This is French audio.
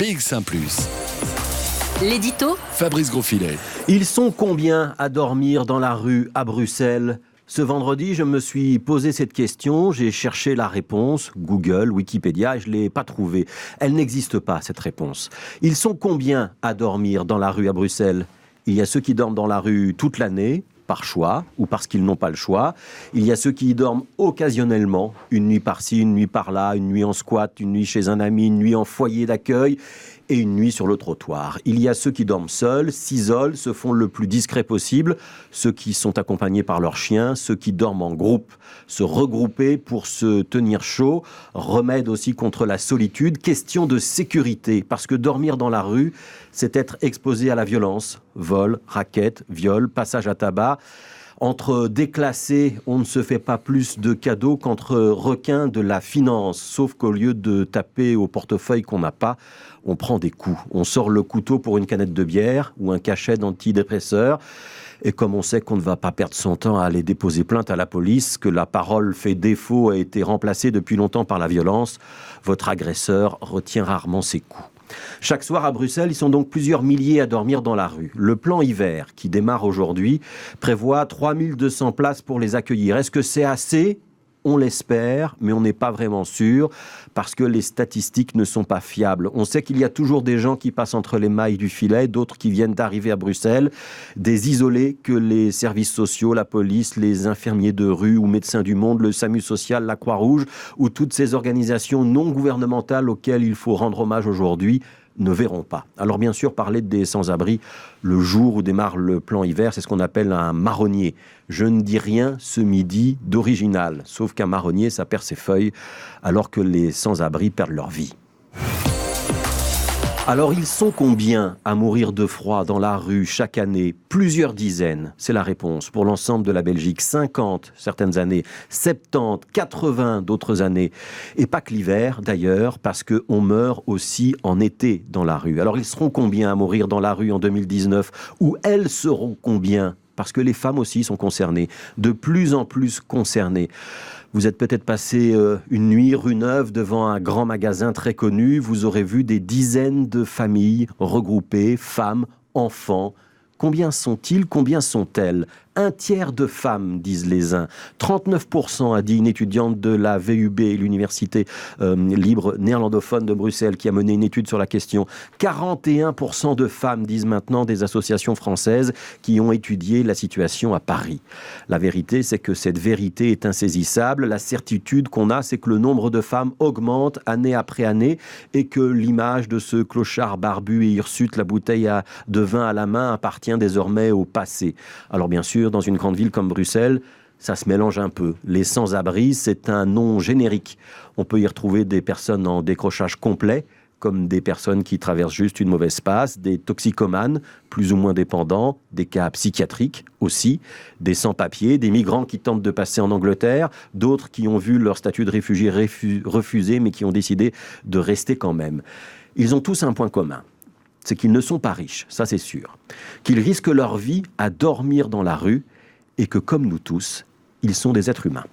BX1 ⁇ L'édito Fabrice Grosfilet. Ils sont combien à dormir dans la rue à Bruxelles ? Ce vendredi, je me suis posé cette question, j'ai cherché la réponse, Google, Wikipédia, et je ne l'ai pas trouvée. Elle n'existe pas, cette réponse. Ils sont combien à dormir dans la rue à Bruxelles ? Il y a ceux qui dorment dans la rue toute l'année, par choix ou parce qu'ils n'ont pas le choix. Il y a ceux qui y dorment occasionnellement, une nuit par-ci, une nuit par-là, une nuit en squat, une nuit chez un ami, une nuit en foyer d'accueil et une nuit sur le trottoir. Il y a ceux qui dorment seuls, s'isolent, se font le plus discret possible, ceux qui sont accompagnés par leurs chiens, ceux qui dorment en groupe, se regrouper pour se tenir chaud, remède aussi contre la solitude, question de sécurité, parce que dormir dans la rue, c'est être exposé à la violence, vol, raquettes, viol, passage à tabac. Entre déclassés, on ne se fait pas plus de cadeaux qu'entre requins de la finance. Sauf qu'au lieu de taper au portefeuille qu'on n'a pas, on prend des coups. On sort le couteau pour une canette de bière ou un cachet d'antidépresseur. Et comme on sait qu'on ne va pas perdre son temps à aller déposer plainte à la police, que la parole fait défaut a été remplacée depuis longtemps par la violence, votre agresseur retient rarement ses coups. Chaque soir à Bruxelles, ils sont donc plusieurs milliers à dormir dans la rue. Le plan hiver, qui démarre aujourd'hui, prévoit 3200 places pour les accueillir. Est-ce que c'est assez ? On l'espère, mais on n'est pas vraiment sûr, parce que les statistiques ne sont pas fiables. On sait qu'il y a toujours des gens qui passent entre les mailles du filet, d'autres qui viennent d'arriver à Bruxelles, des isolés que les services sociaux, la police, les infirmiers de rue ou médecins du monde, le SAMU social, la Croix-Rouge, ou toutes ces organisations non gouvernementales auxquelles il faut rendre hommage aujourd'hui, ne verront pas. Alors bien sûr, parler des sans-abri le jour où démarre le plan hiver, c'est ce qu'on appelle un marronnier. Je ne dis rien ce midi d'original, sauf qu'un marronnier, ça perd ses feuilles, alors que les sans-abri perdent leur vie. Alors ils sont combien à mourir de froid dans la rue chaque année ? Plusieurs dizaines, c'est la réponse pour l'ensemble de la Belgique. 50 certaines années, 70, 80 d'autres années. Et pas que l'hiver d'ailleurs, parce qu'on meurt aussi en été dans la rue. Alors ils seront combien à mourir dans la rue en 2019 ? Ou elles seront combien ? Parce que les femmes aussi sont concernées, de plus en plus concernées. Vous êtes peut-être passé une nuit rue Neuve devant un grand magasin très connu. Vous aurez vu des dizaines de familles regroupées, femmes, enfants. Combien sont-ils ? Combien sont-elles ? Un tiers de femmes, disent les uns. 39%, a dit une étudiante de la VUB, l'université libre néerlandophone de Bruxelles, qui a mené une étude sur la question. 41% de femmes, disent maintenant des associations françaises qui ont étudié la situation à Paris. La vérité, c'est que cette vérité est insaisissable. La certitude qu'on a, c'est que le nombre de femmes augmente année après année et que l'image de ce clochard barbu et hirsute, la bouteille de vin à la main, appartient désormais au passé. Alors bien sûr, dans une grande ville comme Bruxelles, ça se mélange un peu. Les sans-abri, c'est un nom générique. On peut y retrouver des personnes en décrochage complet, comme des personnes qui traversent juste une mauvaise passe, des toxicomanes, plus ou moins dépendants, des cas psychiatriques aussi, des sans-papiers, des migrants qui tentent de passer en Angleterre, d'autres qui ont vu leur statut de réfugié refusé, mais qui ont décidé de rester quand même. Ils ont tous un point commun. C'est qu'ils ne sont pas riches, ça c'est sûr. Qu'ils risquent leur vie à dormir dans la rue et que, comme nous tous, ils sont des êtres humains.